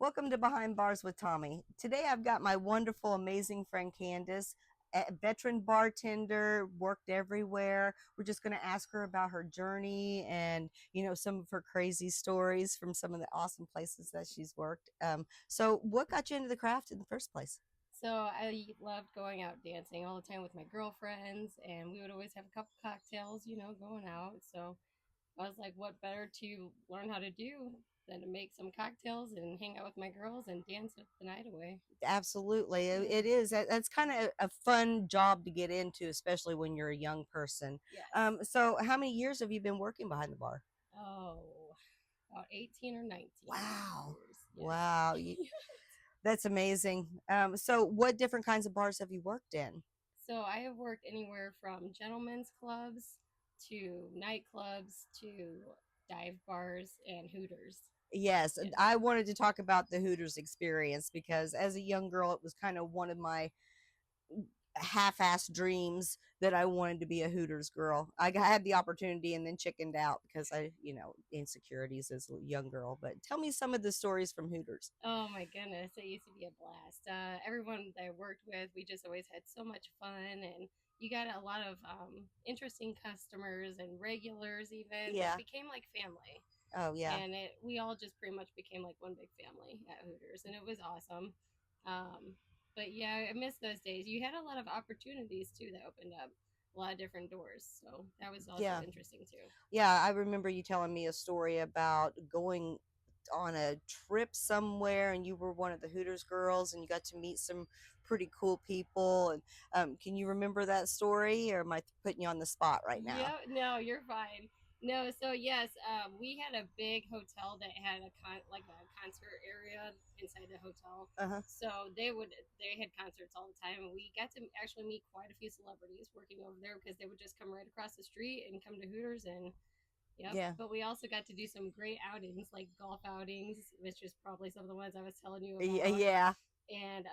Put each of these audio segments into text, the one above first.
Welcome to Behind Bars with Tommy. Today I've got my wonderful, amazing friend Candis, a veteran bartender, worked everywhere. We're just going to ask her about her journey and, some of her crazy stories from some of the awesome places that she's worked. So, what got you into the craft in the first place? So I loved going out dancing all the time with my girlfriends, and we would always have a couple cocktails, going out. So I was like, what better to learn how to do than to make some cocktails and hang out with my girls and dance the night away? Absolutely. Yeah. It is. That's kind of a fun job to get into, especially when you're a young person. Yes. So, how many years have you been working behind the bar? Oh, about 18 or 19 Wow. years. Wow. Yes. That's amazing. So, what different kinds of bars have you worked in? So I have worked anywhere from gentlemen's clubs to nightclubs to dive bars and Hooters. Yes, Yes. I wanted to talk about the Hooters experience because as a young girl, it was kind of one of my half-assed dreams that I wanted to be a Hooters girl. Had the opportunity and then chickened out because insecurities as a young girl. But tell me some of the stories from Hooters. Oh my goodness, it used to be a blast. Everyone that I worked with, we just always had so much fun, and you got a lot of interesting customers and regulars even that Yeah. became like family. Oh, yeah. And we all just pretty much became like one big family at Hooters, and it was awesome. Um, but yeah, I miss those days. You had a lot of opportunities too that opened up a lot of different doors, so that was also Yeah. interesting too. Yeah, I remember you telling me a story about going on a trip somewhere and you were one of the Hooters girls and you got to meet some pretty cool people. And can you remember that story, or am I putting you on the spot right now? Yeah, no, you're fine. No, so yes, we had a big hotel that had like a concert area inside the hotel. Uh huh. So they had concerts all the time, and we got to actually meet quite a few celebrities working over there because they would just come right across the street and come to Hooters and yep. Yeah. But we also got to do some great outings like golf outings, which is probably some of the ones I was telling you about, Yeah. and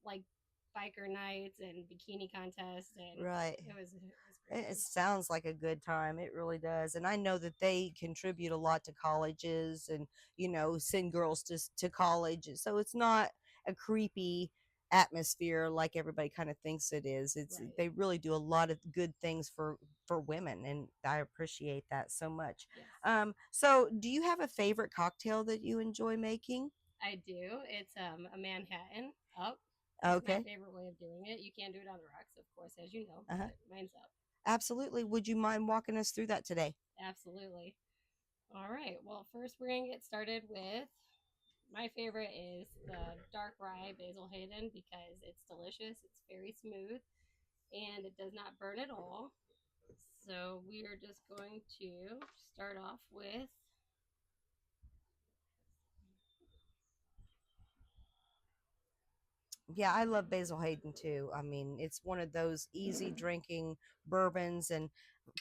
like biker nights and bikini contests, and Right. it was It crazy. sounds like a good time. It really does. And I know that they contribute a lot to colleges and, send girls to college. So it's not a creepy atmosphere like everybody kind of thinks it is. Right. They really do a lot of good things for women, and I appreciate that so much. Yes. So do you have a favorite cocktail that you enjoy making? I do. It's a Manhattan up. It's my Okay. favorite way of doing it. You can't do it on the rocks, of course, as you know, Uh-huh. but mine's up. Absolutely. Would you mind walking us through that today? Absolutely. All right. Well, first we're gonna get started with my favorite is the dark rye basil Hayden because it's delicious. It's very smooth and it does not burn at all. So we are just going to start off with Yeah, I love Basil Hayden too. I mean, it's one of those easy drinking bourbons, and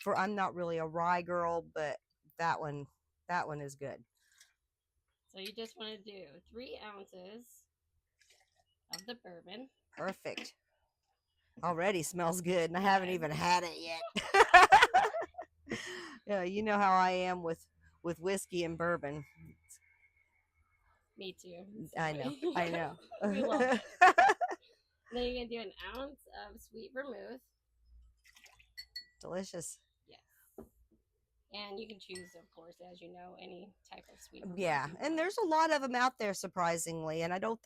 for I'm not really a rye girl, but that one, that one is good. so you just want to do 3 ounces of the bourbon. Perfect. Already smells good, and I haven't Yes, even had it yet. Yeah, you know how I am with whiskey and bourbon. me too. So I know, I know. we love it. Then you're gonna do an ounce of sweet vermouth. Delicious. Yes, and you can choose, of course, as you know, any type of sweet vermouth Yeah, you and want. there's a lot of them out there surprisingly, and I don't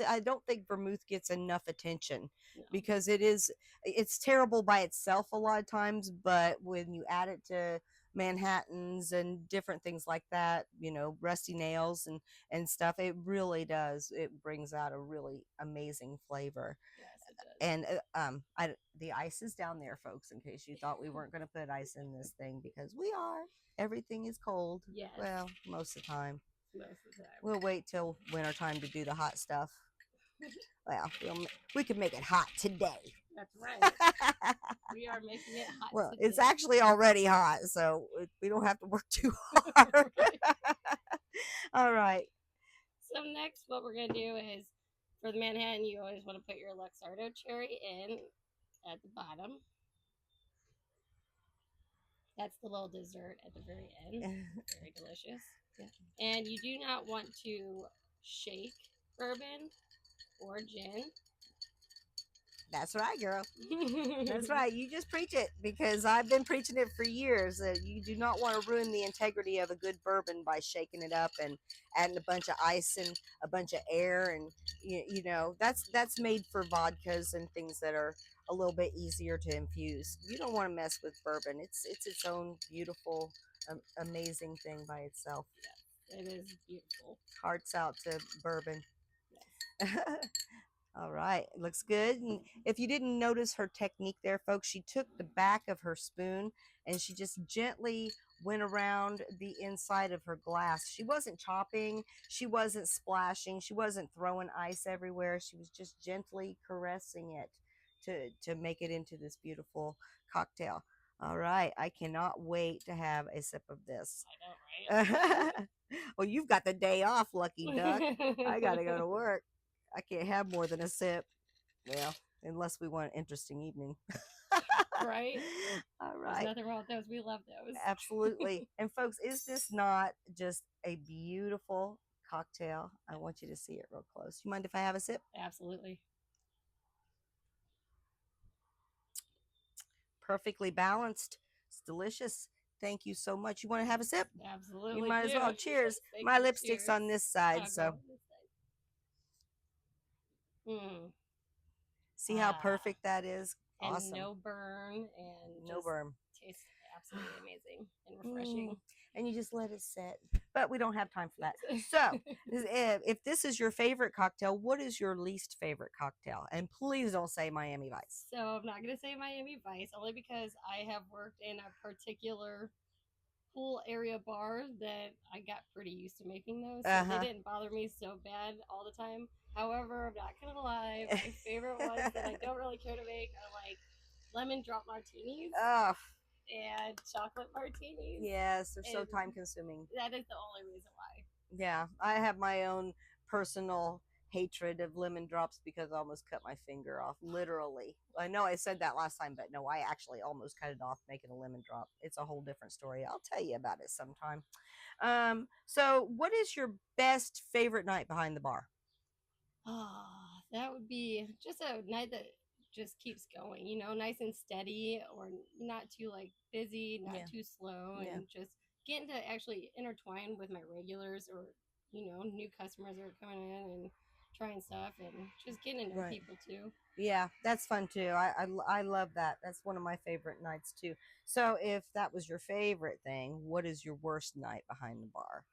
think vermouth gets enough attention No, because it's terrible by itself a lot of times, but when you add it to Manhattans and different things like that, rusty nails and stuff, it really does. It brings out a really amazing flavor. yes, it does. And the ice is down there, folks, in case you thought we weren't going to put ice in this thing, because we are. Everything is cold. Yes, Well, most of the time. most of the time. We'll wait till winter time to do the hot stuff. Well, we can make it hot today. That's right. We are making it hot Well, it's today. actually already hot, so we don't have to work too hard. Right. All right. So next, what we're gonna do is for the Manhattan, you always want to put your Luxardo cherry in at the bottom. That's the little dessert at the very end. Very delicious. Yeah. And you do not want to shake bourbon or gin. That's right, girl. That's right. You just preach it because I've been preaching it for years. You do not want to ruin the integrity of a good bourbon by shaking it up and adding a bunch of ice and a bunch of air, and that's made for vodkas and things that are a little bit easier to infuse. You don't want to mess with bourbon. It's its own beautiful, amazing thing by itself. Yes, it is beautiful. Hearts out to bourbon. Yes. All right, it looks good. And if you didn't notice her technique there, folks, she took the back of her spoon and she just gently went around the inside of her glass. She wasn't chopping, she wasn't splashing, she wasn't throwing ice everywhere. She was just gently caressing it to make it into this beautiful cocktail. All right, I cannot wait to have a sip of this. I know, right? Well, you've got the day off, lucky duck. I got to go to work. I can't have more than a sip. Well, unless we want an interesting evening. Right? All There's right. nothing wrong with those. We love those. Absolutely. And folks, is this not just a beautiful cocktail? I want you to see it real close. You mind if I have a sip? Absolutely. Perfectly balanced. It's delicious. Thank you so much. You want to have a sip? Absolutely. You might as do. well. Cheers. Thank My you. lipstick's Cheers. on this side, I'll so go this side. Mm. see how perfect that is? And Awesome. no burn and No just burn. tastes absolutely amazing and refreshing. And you just let it sit. But we don't have time for that. So, if this is your favorite cocktail, what is your least favorite cocktail? And please don't say Miami Vice. So I'm not gonna say Miami Vice only because I have worked in a particular pool area bar that I got pretty used to making those, so they didn't bother me so bad all the time. However, I'm not gonna lie, my favorite ones that I don't really care to make are like lemon drop martinis. Oh, and chocolate martinis. yes, they're so time consuming. That is the only reason why. Yeah, I have my own personal hatred of lemon drops because I almost cut my finger off. Literally. I know I said that last time, but no, I actually almost cut it off making a lemon drop. It's a whole different story. I'll tell you about it sometime. So what is your best favorite night behind the bar? Oh, that would be just a night that just keeps going, nice and steady, or not too like busy, not Yeah. too slow, Yeah. and just getting to actually intertwine with my regulars, or new customers that are coming in and trying stuff, and just getting to know people too. Yeah, that's fun too. I love that. That's one of my favorite nights too. So if that was your favorite thing, what is your worst night behind the bar?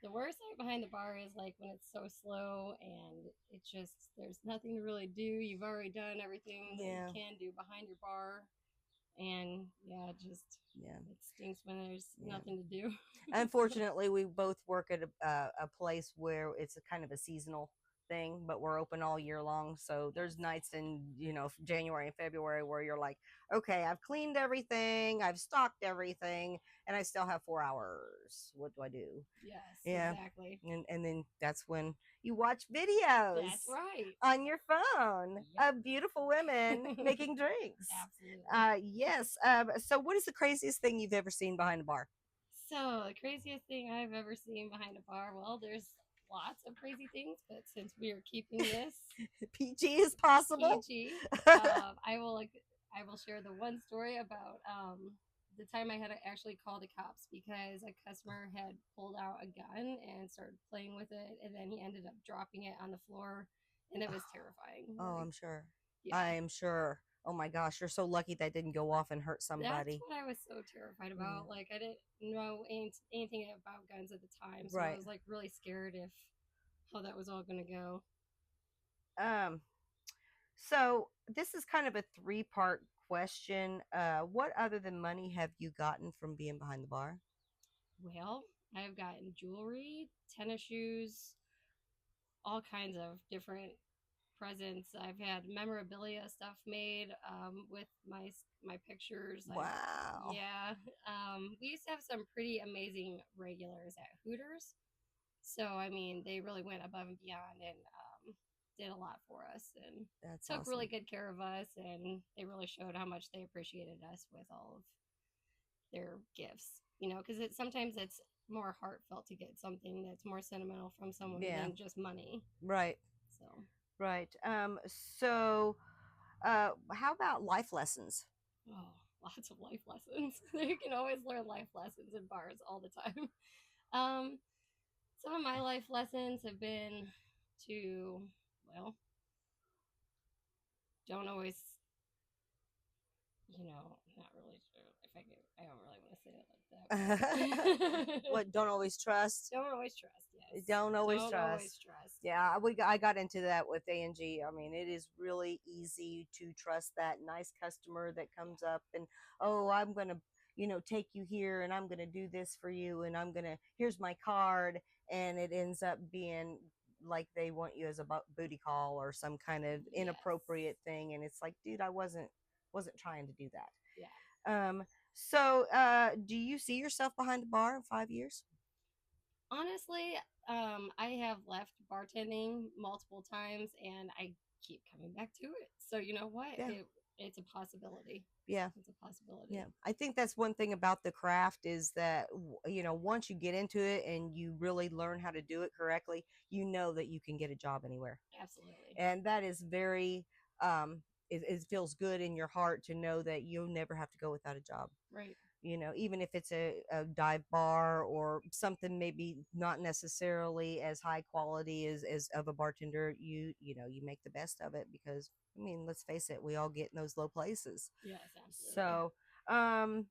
The worst night behind the bar is like when it's so slow and it's just there's nothing to really do. You've already done everything that you can do behind your bar, and it stinks when there's nothing to do. Unfortunately, we both work at a place where it's a kind of a seasonal thing, but we're open all year long. So there's nights in January and February where you're like, okay, I've cleaned everything, I've stocked everything, and I still have 4 hours. What do I do? Yes, exactly. And then that's when you watch videos. That's right. On your phone of beautiful women making drinks. Absolutely. Yes. So what is the craziest thing you've ever seen behind a bar? So the craziest thing I've ever seen behind a bar, well, there's lots of crazy things, but since we are keeping this PG as possible, PG, I will share the one story about the time I had to actually call the cops because a customer had pulled out a gun and started playing with it, and then he ended up dropping it on the floor, and it was terrifying. Oh, I'm sure. Yeah. I am sure. Oh my gosh, you're so lucky that didn't go off and hurt somebody. That's what I was so terrified about. Like I didn't know anything about guns at the time, so I was like really scared if how that was all going to go. So this is kind of a 3-part question. What other than money have you gotten from being behind the bar? Well, I've gotten jewelry, tennis shoes, all kinds of different presents. I've had memorabilia stuff made with my pictures. Wow. Yeah. We used to have some pretty amazing regulars at Hooters. So, I mean, they really went above and beyond and did a lot for us and took really good care of us. And they really showed how much they appreciated us with all of their gifts, because sometimes it's more heartfelt to get something that's more sentimental from someone Yeah. than just money. Right. So, Right. So, how about life lessons? oh, lots of life lessons. You can always learn life lessons in bars all the time. Um, some of my life lessons have been to, well, don't always, not really sure if I could, I don't really want to say it like that, but What, don't always trust? don't always trust. Yes, Don't always don't trust. always trust. Yeah, I got into that with A&G. I mean, it is really easy to trust that nice customer that Yeah. comes up and, oh, I'm going to, take you here and I'm going to do this for you and I'm going to, here's my card. And it ends up being like they want you as a booty call or some kind of Yes. inappropriate thing. And it's like, dude, I wasn't trying to do Yeah. that. So, do you see yourself behind the bar in 5 years? Honestly, I have left bartending multiple times, and I keep coming back to it. So you know what? Yeah. It's a possibility. Yeah. It's a possibility. Yeah, I think that's one thing about the craft is that once you get into it and you really learn how to do it correctly, you know that you can get a job anywhere, Absolutely. and that is very it feels good in your heart to know that you'll never have to go without a job. Right. Even if it's a dive bar or something maybe not necessarily as high quality as of a bartender, you make the best of it because I mean, let's face it, we all get in those low places. Yes, absolutely. So, um,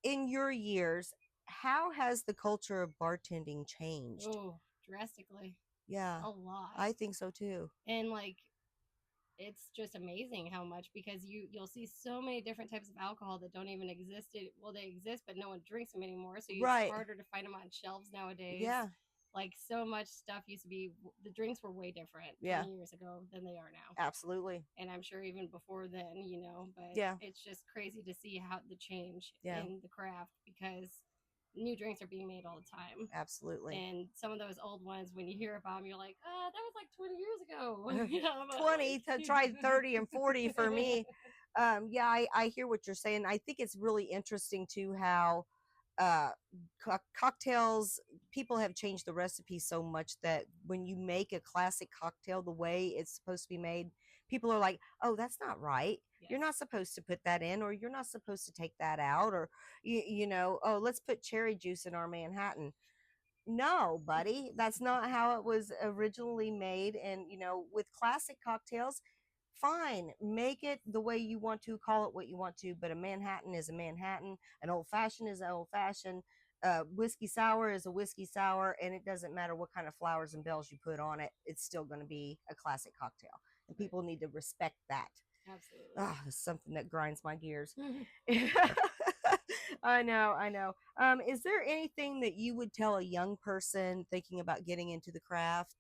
in your years, how has the culture of bartending changed? Oh, drastically. Yeah, A lot. I think so too. And like it's just amazing how much because you'll see so many different types of alcohol that don't even exist. Well, they exist, but no one drinks them anymore. So it's Right. harder to find them on shelves nowadays. Yeah. Like so much stuff used to be, the drinks were way different Yeah. 20 years ago than they are now. Absolutely. And I'm sure even before then, but Yeah. it's just crazy to see how the change Yeah. in the craft because new drinks are being made all the time. Absolutely. And some of those old ones, when you hear about them, you're like, oh, that was like 20 years ago. 20 to try 30 and 40 for me. Yeah, I hear what you're saying. I think it's really interesting too how uh cocktails, people have changed the recipe so much that when you make a classic cocktail the way it's supposed to be made, people are like, oh, that's not right. Yes. You're not supposed to put that in, or you're not supposed to take that out, or oh, let's put cherry juice in our Manhattan. No, buddy, that's not how it was originally made. And with classic cocktails, fine, make it the way you want to, call it what you want to, but a Manhattan is a Manhattan, an old fashioned is an old fashioned, whiskey sour is a whiskey sour, and it doesn't matter what kind of flowers and bells you put on it, it's still going to be a classic cocktail, and Right. people need to respect that. Absolutely. Ah, it's something that grinds my gears. I know. Is there anything that you would tell a young person thinking about getting into the craft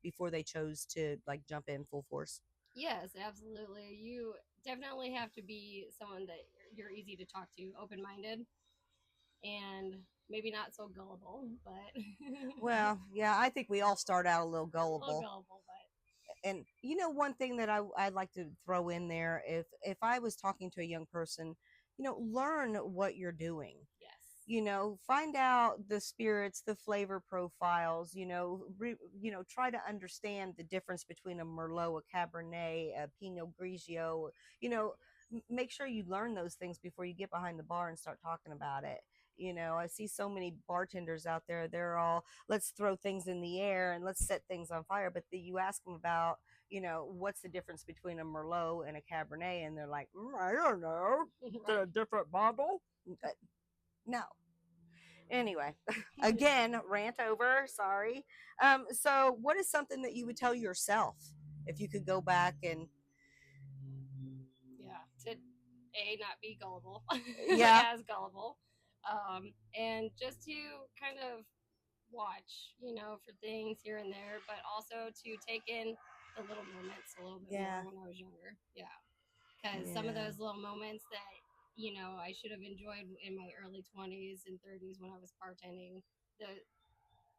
before they chose to like jump in full force? Yes, absolutely. You definitely have to be someone that you're easy to talk to, open minded, and maybe not so gullible, but Well, yeah, I think we all start out a little a little gullible. gullible, but And one thing that I'd like to throw in there, if I was talking to a young person, learn what you're doing. yes. Find out the spirits, the flavor profiles, try to understand the difference between a Merlot, a Cabernet, a Pinot Grigio, you know, make sure you learn those things before you get behind the bar and start talking about it. I see so many bartenders out there, they're all, let's throw things in the air and let's set things on fire. But you ask them about, what's the difference between a Merlot and a Cabernet? And they're like, I don't know. They're Right. a different bottle. No. Anyway, again, rant over. Sorry. So, what is something that you would tell yourself if you could go back and, Yeah. To not be gullible, yeah, as gullible, and just to kind of watch, for things here and there, but also to take in the little moments a little bit yeah, more when I was younger. Yeah. Because some of yeah, those little moments that I should have enjoyed in my early 20s and 30s when I was bartending, the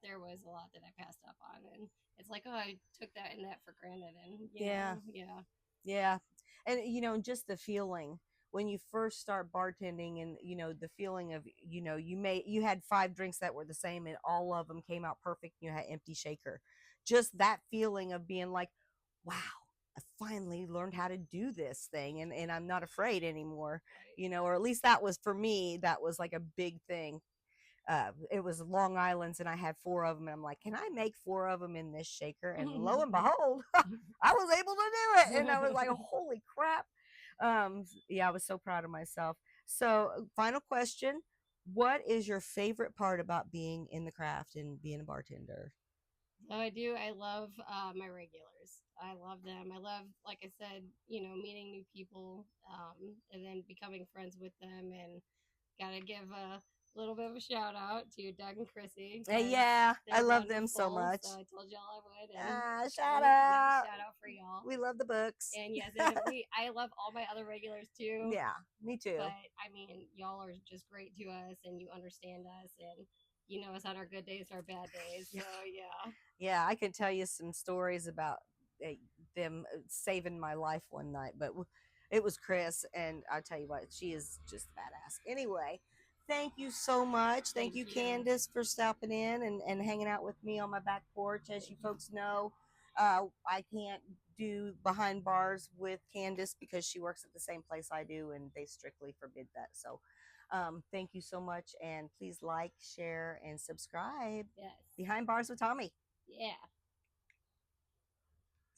there was a lot that I passed up on, and it's like, oh, I took that and that for granted, and yeah, yeah. yeah. And, just the feeling when you first start bartending, and the feeling of, you had 5 drinks that were the same and all of them came out perfect, you had empty shaker. Just that feeling of being like, wow, I finally learned how to do this thing, and I'm not afraid anymore. Or at least that was for me, that was like a big thing. It was Long Island's, and I had 4 of them, and I'm like, can I make 4 of them in this shaker? And lo and behold, I was able to do it, and I was like, holy crap. Yeah, I was so proud of myself. So, final question: what is your favorite part about being in the craft and being a bartender? So I do. I love my regulars. I love them. I love, like I said, meeting new people, and then becoming friends with them. And gotta give a little bit of a shout out to Doug and Chrissy because Yeah, I they're love them so wonderful. much. So I told y'all I would, and Ah, so shout yep, out. shout out for y'all. We love the books. And yes, and I love all my other regulars too. Yeah, me too. But I mean, y'all are just great to us, and you understand us, and you know us on our good days, our bad days. So yeah. Yeah, I could tell you some stories about uh, them saving my life one night, but it was Chris, and I tell you what, she is just badass. Anyway, thank you so much. Thank Thank you, you. Candace, for stopping in and hanging out with me on my back porch. As you Thank you. folks know, I can't do behind bars with Candace because she works at the same place I do, and they strictly forbid that. So, thank you so much, and please like, share, and subscribe. Yes. Behind Bars with Tommy. Yeah.